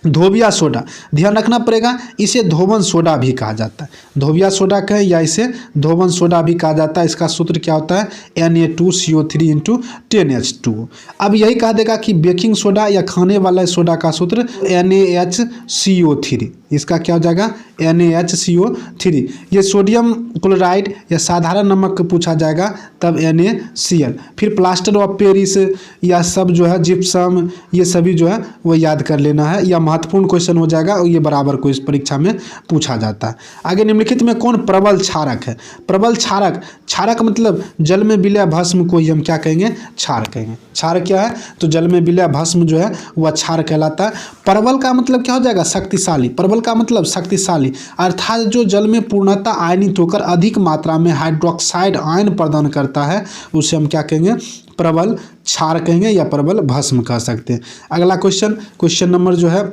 धोबिया सोडा, ध्यान रखना पड़ेगा, इसे धोबन सोडा भी कहा जाता है। धोबिया सोडा कहें या इसे धोबन सोडा भी कहा जाता है। इसका सूत्र क्या होता है? Na2CO3 × 10H2। अब यही कहा देगा कि बेकिंग सोडा या खाने वाला सोडा का सूत्र NaHCO3, इसका क्या हो जाएगा? NaHCO3। ये सोडियम क्लोराइड या साधारण नमक पूछा जाएगा तब NaCl। फिर प्लास्टर ऑफ पेरिस या सब जो है जिप्सम, ये सभी जो है वो याद कर लेना है, या महत्वपूर्ण क्वेश्चन हो जाएगा और ये बराबर को इस परीक्षा में पूछा जाता है। आगे निम्नलिखित में कौन प्रबल क्षारक है? प्रबल क्षारक, क्षारक मतलब जल में विलय भस्म को ही हम क्या कहेंगे? क्षार कहेंगे। क्षार क्या है? तो जल में विलय भस्म जो है वह क्षार कहलाता है। प्रबल का मतलब क्या हो जाएगा? शक्तिशाली। प्रबल का मतलब शक्तिशाली, अर्थात जो जल में पूर्णतः आयनित होकर अधिक मात्रा में हाइड्रोक्साइड आयन प्रदान करता है उसे हम क्या कहेंगे? प्रबल क्षार कहेंगे या प्रबल भस्म कह सकते हैं। अगला क्वेश्चन नंबर जो है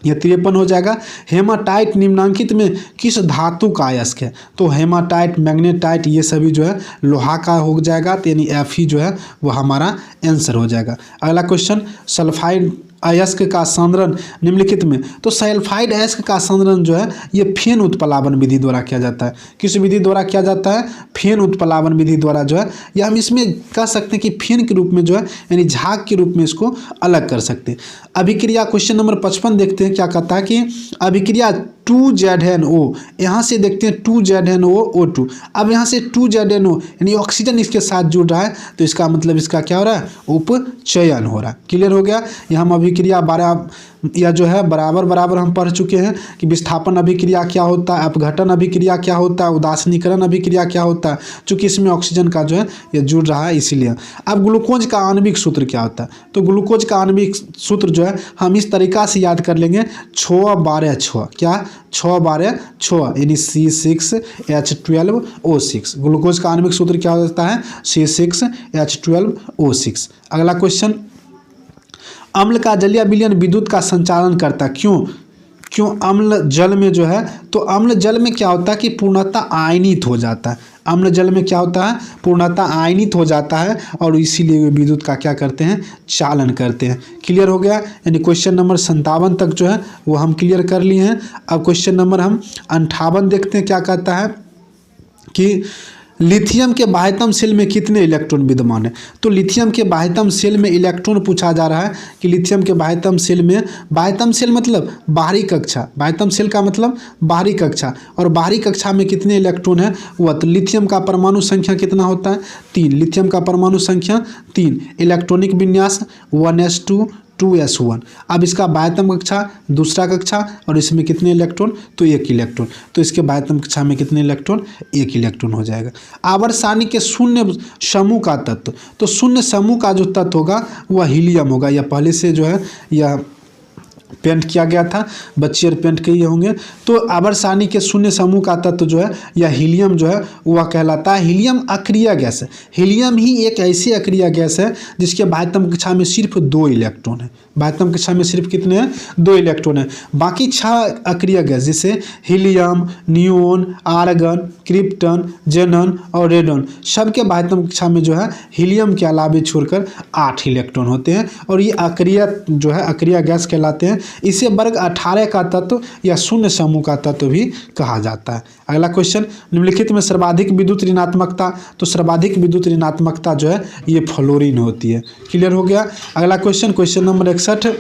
ये 53 हो जाएगा। हेमाटाइट निम्नांकित में किस धातु का अयस्क है? तो हेमाटाइट, मैग्नेटाइट ये सभी जो है लोहा का हो जाएगा, तो यानी Fe जो है वो हमारा आंसर हो जाएगा। अगला क्वेश्चन, सल्फाइड अयस्क का सांद्रण निम्नलिखित में, तो सल्फाइड अयस्क का सांद्रण जो है ये फेन उत्प्लावन विधि द्वारा किया जाता है। किस विधि द्वारा किया जाता है? फेन उत्प्लावन विधि द्वारा जो है, या हम इसमें कह सकते हैं कि फेन के रूप में जो है यानी झाग के रूप में इसको अलग कर सकते हैं। अभिक्रिया क्वेश्चन नंबर 55 देखते हैं क्या कहता है कि अभिक्रिया 2ZnO, यहाँ से देखते हैं 2ZnO, अब यहाँ से 2ZnO यानी ऑक्सीजन इसके साथ जुड़ रहा है, तो इसका मतलब इसका क्या हो रहा है? उपचयन हो रहा है। क्लियर हो गया? यहाँ हम अभिक्रिया 12 या जो है बराबर हम पढ़ चुके हैं कि विस्थापन अभिक्रिया क्या होता है, अपघटन अभिक्रिया क्या होता है, उदासीनीकरण अभिक्रिया क्या होता है। चूँकि इसमें ऑक्सीजन का जो है ये जुड़ रहा है इसीलिए। अब ग्लूकोज का आणविक सूत्र क्या होता है? तो ग्लूकोज का आणविक सूत्र जो है हम इस तरीका से याद कर लेंगे, 6-12-6, क्या? 6-12-6 यानी C6H12O6। ग्लूकोज का आणविक सूत्र क्या होता है? C6H12O6। अगला क्वेश्चन, अम्ल का जलीय विलयन विद्युत का संचालन करता है, क्यों अम्ल जल में जो है, तो अम्ल जल में क्या होता है कि पूर्णतः आयनित हो जाता है। अम्ल जल में क्या होता है? पूर्णतः आयनित हो जाता है और इसीलिए विद्युत का क्या करते हैं? चालन करते हैं। क्लियर हो गया? यानी क्वेश्चन नंबर 57 तक जो है वो हम क्लियर कर लिए हैं। अब क्वेश्चन नंबर हम 58 देखते हैं क्या कहता है कि लिथियम के बाह्यतम शेल में कितने इलेक्ट्रॉन विद्यमान है? तो लिथियम के बाह्यतम शेल में इलेक्ट्रॉन पूछा जा रहा है कि लिथियम के बाह्यतम शेल में, बाह्यतम शेल मतलब बाहरी कक्षा, बाह्यतम शेल का मतलब बाहरी कक्षा, और बाहरी कक्षा में कितने इलेक्ट्रॉन है वह, तो लिथियम का परमाणु संख्या कितना होता है? 3। लिथियम का परमाणु संख्या 3। इलेक्ट्रॉनिक विन्यास 1s2 2s1। अब इसका बाह्यतम कक्षा, दूसरा कक्षा, और इसमें कितने इलेक्ट्रॉन? तो 1 इलेक्ट्रॉन। तो इसके बाह्यतम कक्षा में कितने इलेक्ट्रॉन? 1 इलेक्ट्रॉन हो जाएगा। आवर्त सारणी के शून्य समूह का तत्व, तो शून्य समूह का जो तत्व होगा वह हीलियम होगा। यह पहले से जो है यह पेंट किया गया था, बच्चे और पेंट किए होंगे। तो आवर्त सारणी के शून्य समूह का तत्व जो है या हीलियम जो है वह कहलाता है। हीलियम अक्रिय गैस है। हीलियम ही एक ऐसी अक्रिय गैस है जिसके बाह्यतम कक्षा में सिर्फ 2 इलेक्ट्रॉन है। बाह्यतम कक्षा में सिर्फ कितने हैं? 2 इलेक्ट्रॉन है। बाकी 6 अक्रिय गैस जैसे हीलियम, नियोन, आर्गन, क्रिप्टन, जेनन और रेडन, सबके बाह्यतम कक्षा में जो है हीलियम के अलावे छोड़कर 8 इलेक्ट्रॉन होते हैं और ये अक्रिय जो है अक्रिय गैस कहलाते हैं। इसे वर्ग 18 का तत्व या शून्य समूह का तत्व भी कहा जाता है। अगला क्वेश्चन, निम्नलिखित में सर्वाधिक विद्युत ऋणात्मकता, तो सर्वाधिक विद्युत ऋणात्मकता जो है ये फ्लोरीन होती है। क्लियर हो गया? अगला क्वेश्चन नंबर 61,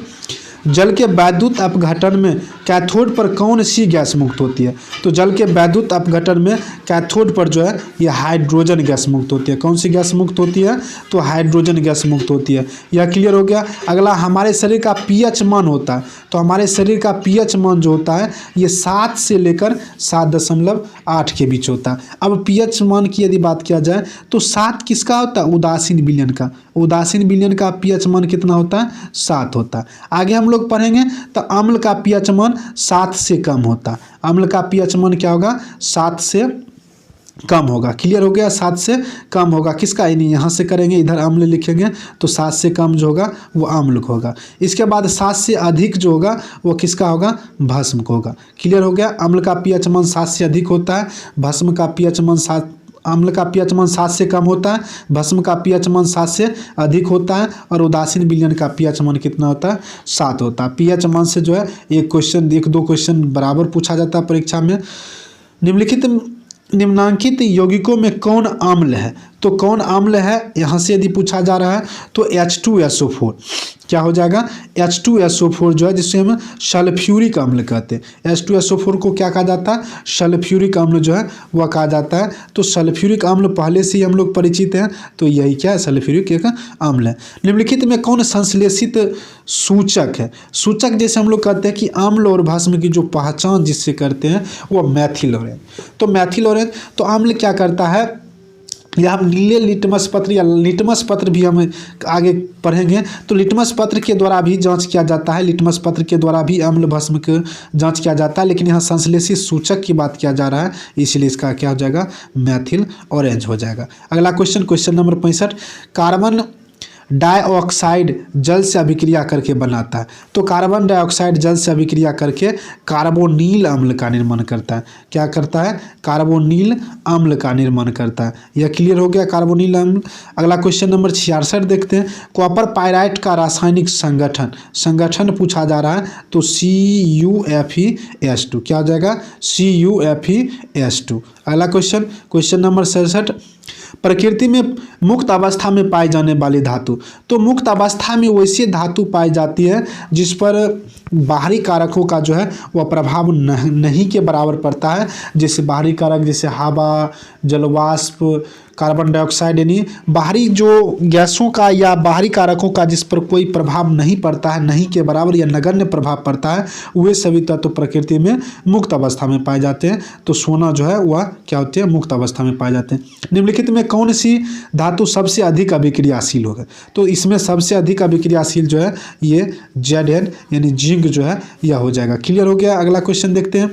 जल के वैद्युत अपघटन में कैथोड पर कौन सी गैस मुक्त होती है? तो जल के वैद्युत अपघटन में कैथोड पर जो है ये हाइड्रोजन गैस मुक्त होती है। कौन सी गैस मुक्त होती है? तो हाइड्रोजन गैस मुक्त होती है। यह क्लियर हो गया? अगला, हमारे शरीर का पीएच मान होता है, तो हमारे शरीर का पीएच मान जो होता है ये 7 से लेकर 7.8 के बीच होता है। अब पीएच मान की यदि बात किया जाए तो 7 किसका होता है? उदासीन विलयन का। उदासीन विलयन का पीएच मान कितना होता है? 7 होता है। आगे हम लोग पढ़ेंगे तो अम्ल का पीएच मान 7 से कम होता है। अम्ल का पीएच मान क्या होगा? 7 से कम होगा। क्लियर हो गया? 7 से कम होगा। किसका? यानी यहाँ से करेंगे, इधर अम्ल लिखेंगे तो 7 से कम जो होगा वो अम्ल होगा। इसके बाद 7 से अधिक जो होगा वो किसका होगा? भस्म को होगा। क्लियर हो गया? अम्ल का पीएच मान 7 से अधिक होता है, भस्म का पीएच मान 7 अम्ल का पीएच मान 7 से कम होता है, भस्म का पीएच मान 7 से अधिक होता है और उदासीन विलयन का पीएच मान कितना होता है 7 होता है। पीएच मान से जो है एक दो क्वेश्चन बराबर पूछा जाता है परीक्षा में। निम्नांकित यौगिकों में कौन अम्ल है? तो कौन अम्ल है यहाँ से यदि पूछा जा रहा है तो H2SO4 क्या हो जाएगा, H2SO4 जो है जिसे हम सल्फ्यूरिक अम्ल कहते हैं। H2SO4 को क्या कहा जाता है, सल्फ्यूरिक अम्ल जो है वह कहा जाता है। तो सल्फ्यूरिक अम्ल पहले से ही हम लोग परिचित हैं, तो यही क्या है, सल्फ्यूरिक एक अम्ल है। निम्नलिखित में कौन संश्लेषित सूचक है? सूचक जैसे हम लोग कहते हैं कि अम्ल और भस्म की जो पहचान जिससे करते हैं वो मैथिल ऑरेंज। तो मैथिल ऑरेंज तो अम्ल क्या करता है, या हम नीले लिटमस पत्र या लिटमस पत्र भी हम आगे पढ़ेंगे, तो लिटमस पत्र के द्वारा भी जांच किया जाता है। लिटमस पत्र के द्वारा भी अम्ल भस्म की जांच किया जाता है, लेकिन यहाँ संश्लेषित सूचक की बात किया जा रहा है, इसलिए इसका क्या हो जाएगा, मैथिल ऑरेंज हो जाएगा। अगला क्वेश्चन नंबर 65, कार्बन डाइऑक्साइड जल से अभिक्रिया करके बनाता है। तो कार्बन डाइऑक्साइड जल से अभिक्रिया करके कार्बोनिल अम्ल का निर्माण करता है। क्या करता है, कार्बोनिल अम्ल का निर्माण करता है। यह क्लियर हो गया, कार्बोनिल अम्ल। अगला क्वेश्चन नंबर 66 देखते हैं, कॉपर पाइराइट का रासायनिक संगठन पूछा जा रहा है, तो CuFeS2 क्या हो जाएगा, CuFeS2। अगला क्वेश्चन नंबर 67, प्रकृति में मुक्त अवस्था में पाई जाने वाली धातु। तो मुक्त अवस्था में वैसी धातु पाई जाती है जिस पर बाहरी कारकों का जो है वह प्रभाव नहीं के बराबर पड़ता है। जैसे बाहरी कारक जैसे हवा, जलवाष्प, कार्बन डाइऑक्साइड, यानी बाहरी जो गैसों का या बाहरी कारकों का जिस पर कोई प्रभाव नहीं पड़ता है, नहीं के बराबर या नगण्य प्रभाव पड़ता है, वे सभी तत्व प्रकृति में मुक्त अवस्था में पाए जाते हैं। तो सोना जो है वह क्या होते हैं, मुक्त अवस्था में पाए जाते हैं। निम्नलिखित में कौन सी धातु सबसे अधिक अभिक्रियाशील होगा? तो इसमें सबसे अधिक अभिक्रियाशील जो है ये Zn यानी जिंक जो है यह हो जाएगा। क्लियर हो गया। अगला क्वेश्चन देखते हैं,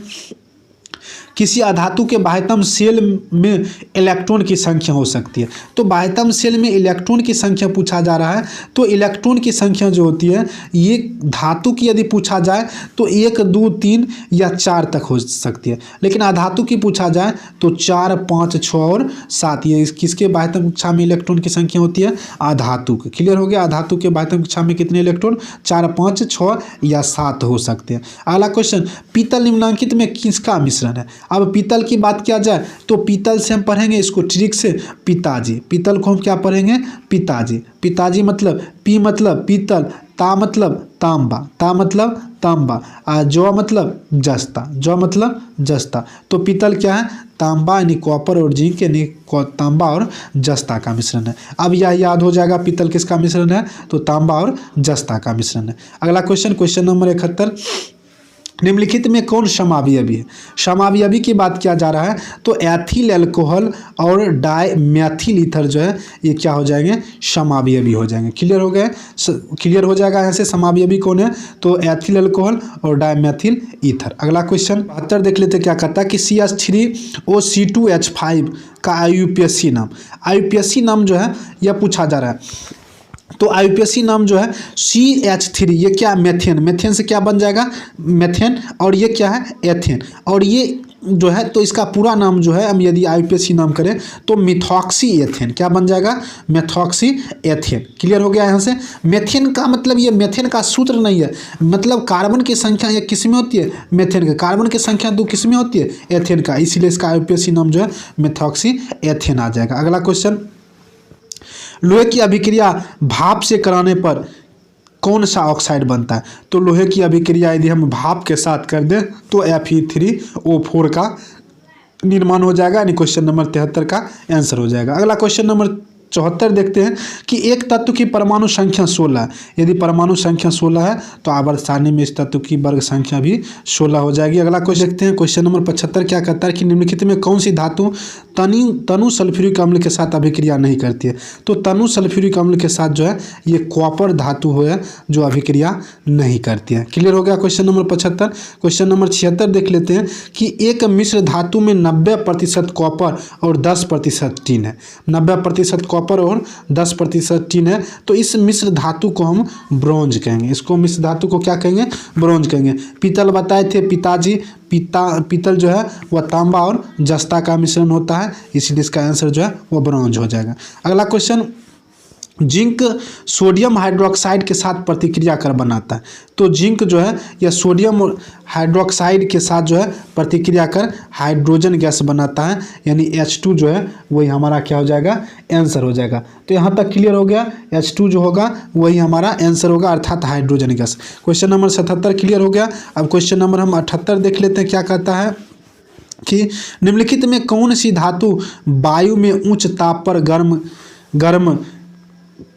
किसी अधातु के बाह्यतम सेल में इलेक्ट्रॉन की संख्या हो सकती है। तो बाह्यतम सेल में इलेक्ट्रॉन की संख्या पूछा जा रहा है, तो इलेक्ट्रॉन की संख्या जो होती है ये धातु की यदि पूछा जाए तो 1, 2, 3 या 4 तक हो सकती है, लेकिन अधातु की पूछा जाए तो 4, 5, 6 और 7। ये किसके बाह्यतम कक्षा में इलेक्ट्रॉन की संख्या होती है, अधातु के। क्लियर हो गया, अधातु के बाह्यतम कक्षा में कितने इलेक्ट्रॉन, 4, 5, 6 या 7 हो सकते हैं। अगला क्वेश्चन, पीतल निम्नलिखित में किसका मिश्रण है? अब पीतल की बात किया जाए तो पीतल से हम पढ़ेंगे इसको ट्रिक से, पिताजी। पीतल को हम क्या पढ़ेंगे, पिताजी। पिताजी मतलब पी मतलब पीतल, ता मतलब तांबा, ता मतलब तांबा, जौ मतलब जस्ता, जौ मतलब जस्ता। तो पीतल क्या है, तांबा यानी कॉपर और जिंक यानी तांबा और जस्ता का मिश्रण है। अब यह याद हो जाएगा पीतल किसका मिश्रण है, तो तांबा और जस्ता का मिश्रण है। अगला क्वेश्चन नंबर 71, निम्नलिखित में कौन समावयवी है? समावयवी की बात किया जा रहा है तो एथिल अल्कोहल और डाइमेथिल ईथर जो है ये क्या हो जाएंगे, समावयवी हो जाएंगे। क्लियर हो गए, क्लियर हो जाएगा यहाँ से समावयवी कौन है, तो एथिल अल्कोहल और डाइमेथिल ईथर। अगला क्वेश्चन 72 देख लेते क्या कहता है कि CH3OC2H5 का IUPAC नाम। IUPAC नाम जो है यह पूछा जा रहा है, तो IUPAC नाम जो है CH3, ये क्या, मेथेन। मेथेन से क्या बन जाएगा, मेथेन, और ये क्या है, एथेन, और ये जो है तो इसका पूरा नाम जो है हम यदि IUPAC नाम करें तो मिथॉक्सी एथेन। क्या बन जाएगा, मिथॉक्सी एथेन। क्लियर हो गया यहाँ से। मेथेन का मतलब ये मेथेन का सूत्र नहीं है, मतलब कार्बन की संख्या एक किस में होती है, मेथेन के। कार्बन की संख्या 2 किस में होती है, एथेन का, इसीलिए इसका IUPAC नाम जो है मिथॉक्सी एथेन आ जाएगा। अगला क्वेश्चन, लोहे की अभिक्रिया भाप से कराने पर कौन सा ऑक्साइड बनता है? तो लोहे की अभिक्रिया यदि हम भाप के साथ कर दें तो Fe3O4 का निर्माण हो जाएगा, यानी क्वेश्चन नंबर 73 का आंसर हो जाएगा। अगला क्वेश्चन नंबर 74 देखते हैं कि एक तत्व की परमाणु संख्या 16 है। यदि परमाणु संख्या 16 है तो आवर्त सारणी में इस तत्व की वर्ग संख्या भी 16 हो जाएगी। अगला क्वेश्चन देखते हैं, क्वेश्चन नंबर 75 क्या कहता है कि निम्नलिखित में कौन सी धातु तनु सल्फ्यूरिक अम्ल के साथ अभिक्रिया नहीं करती है? तो तनु सल्फ्यूरिक अम्ल के साथ जो है ये कॉपर धातु है जो अभिक्रिया नहीं करती है। क्लियर हो गया क्वेश्चन नंबर 75। क्वेश्चन नंबर 76 देख लेते हैं कि एक मिश्र धातु में 90% कॉपर और 10% टिन है। 90% कॉपर और 10% टिन है, तो इस मिश्र धातु को हम ब्रोंज कहेंगे। इसको मिश्र धातु को क्या कहेंगे? ब्रोंज कहेंगे। पीतल बताए थे पिताजी, पीतल जो है वह तांबा और जस्ता का मिश्रण होता है, इसलिए इसका आंसर जो है वो ब्रोंज हो जाएगा। अगला क्वेश्चन, जिंक सोडियम हाइड्रोक्साइड के साथ प्रतिक्रिया कर बनाता है। तो जिंक जो है यह सोडियम हाइड्रोक्साइड के साथ जो है प्रतिक्रिया कर हाइड्रोजन गैस बनाता है, यानी H2 जो है वही हमारा क्या हो जाएगा? आंसर हो जाएगा। तो यहाँ तक क्लियर हो गया, H2 जो होगा वही हमारा आंसर होगा, अर्थात hydrogen gas. Question number 77 clear हो गया। अब क्वेश्चन नंबर हम 78 देख लेते हैं, क्या कहता है कि निम्नलिखित में कौन सी धातु वायु में उच्च ताप पर गर्म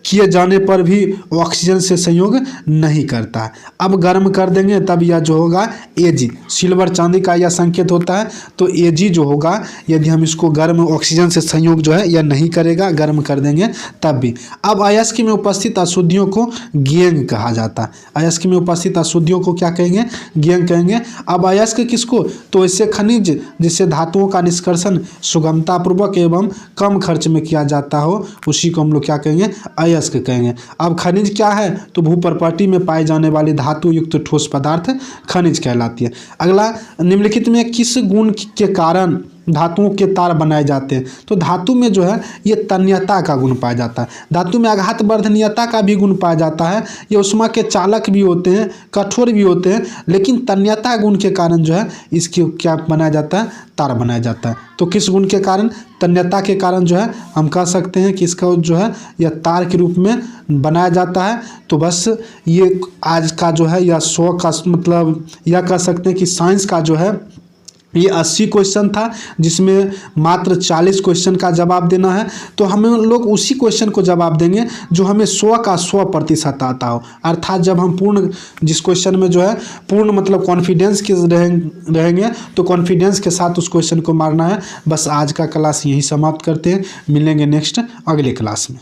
किए जाने पर भी ऑक्सीजन से संयोग नहीं करता है? अब गर्म कर देंगे तब यह जो होगा Ag, सिल्वर चांदी का यह संकेत होता है, तो Ag जो होगा यदि हम इसको गर्म ऑक्सीजन से संयोग जो है यह नहीं करेगा, गर्म कर देंगे तब भी। अब अयस्क में उपस्थित अशुद्धियों को गैंग कहा जाता है। अयस्क में उपस्थित अशुद्धियों को क्या कहेंगे? गैंग कहेंगे। अब अयस्क किसको? तो ऐसे खनिज जिससे धातुओं का निष्कर्षण सुगमतापूर्वक एवं कम खर्च में किया जाता हो, उसी को हम लोग क्या कहेंगे? अयस्क कहेंगे। अब खनिज क्या है? तो भूपर्पटी में पाए जाने वाली धातु युक्त ठोस पदार्थ खनिज कहलाती है। अगला, निम्नलिखित में किस गुण के कारण धातुओं के तार बनाए जाते हैं? तो धातु में जो है ये तन्यता का गुण पाया जाता है। धातु में आघात वर्धनीयता का भी गुण पाया जाता है। ये उष्मा के चालक भी होते हैं, कठोर भी होते हैं, लेकिन तन्यता गुण के कारण जो है इसके क्या बनाया जाता है? तार बनाया जाता है। तो किस गुण के कारण? तन्यता के कारण जो है हम कह सकते हैं कि इसका जो है यह तार के रूप में बनाया जाता है। तो बस ये आज का जो है यह 100 का मतलब यह कह सकते हैं कि साइंस का जो है ये 80 क्वेश्चन था, जिसमें मात्र 40 क्वेश्चन का जवाब देना है। तो हमें लोग उसी क्वेश्चन को जवाब देंगे जो हमें 100 का 100% आता हो, अर्थात जब हम पूर्ण जिस क्वेश्चन में जो है पूर्ण मतलब कॉन्फिडेंस के रहेंगे तो कॉन्फिडेंस के साथ उस क्वेश्चन को मारना है। बस आज का क्लास यही समाप्त करते हैं, मिलेंगे नेक्स्ट अगले क्लास में।